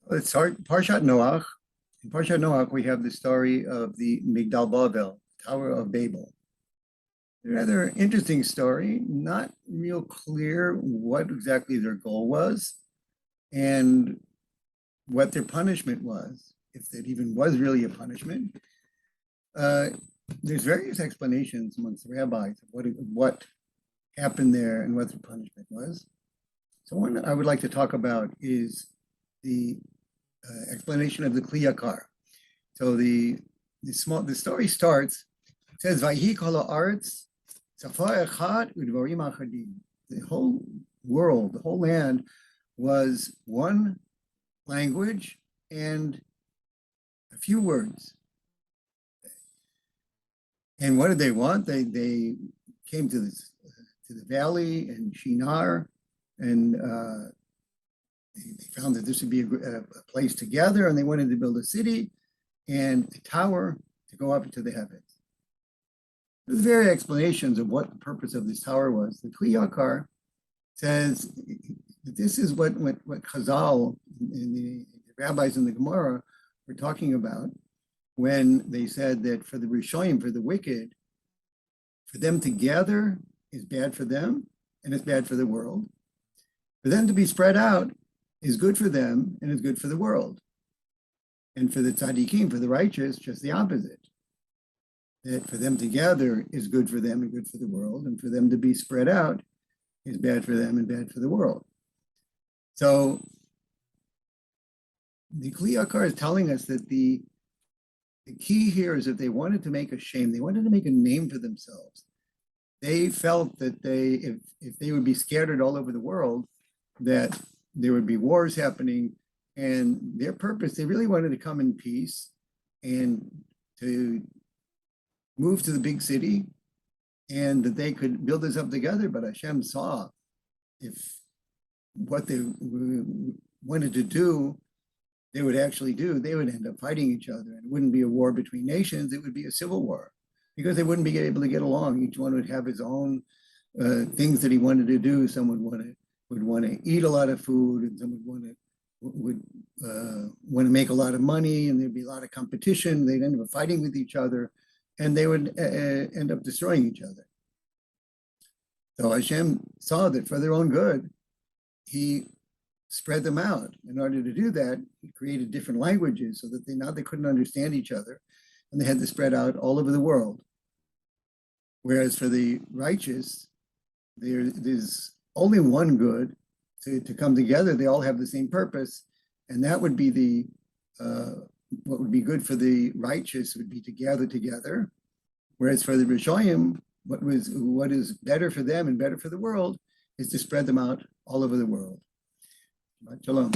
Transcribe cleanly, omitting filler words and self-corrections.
Let's start Parashat Noach. In Parashat Noach, we have the story of the Migdal Bavel, Tower of Babel. A rather interesting story, not real clear what exactly their goal was and what their punishment was, if it even was really a punishment. There's various explanations amongst the rabbis of what happened there and what the punishment was. So one I would like to talk about is the explanation of the Kli Yakar. So the story starts. It says, "Vayhi kol haaretz safa echad udvarim achadim." The whole world, the whole land, was one language and a few words. And what did they want? They came to the valley in Shinar, and they found that this would be a place together, and they wanted to build a city and a tower to go up into the heavens. There's various explanations of what the purpose of this tower was. The Kli Yakar says that this is what Chazal and the rabbis in the Gemara were talking about when they said that for the Rishonim, for the wicked, for them to gather is bad for them and it's bad for the world. For them to be spread out is good for them and is good for the world. And for the tzaddikim, for the righteous, just the opposite. That for them to gather is good for them and good for the world, and for them to be spread out is bad for them and bad for the world. So the Kli Yakar is telling us that the key here is that they wanted to make a shame. They wanted to make a name for themselves. They felt that if they would be scattered all over the world, that there would be wars happening, and their purpose, they really wanted to come in peace and to move to the big city, and that they could build this up together. But Hashem saw if what they wanted to do, they would actually do, they would end up fighting each other. And it wouldn't be a war between nations, it would be a civil war, because they wouldn't be able to get along. Each one would have his own things that he wanted to do. Someone would want to eat a lot of food, and someone would want to make a lot of money, and there'd be a lot of competition. They'd end up fighting with each other, and they would end up destroying each other. So Hashem saw that for their own good, he spread them out. In order to do that, he created different languages so that they couldn't understand each other, and they had to spread out all over the world. Whereas for the righteous, there's only one good to come together. They all have the same purpose, and that would be what would be good for the righteous would be to gather together. Whereas for the Rishonim, what is better for them and better for the world is to spread them out all over the world. Shalom.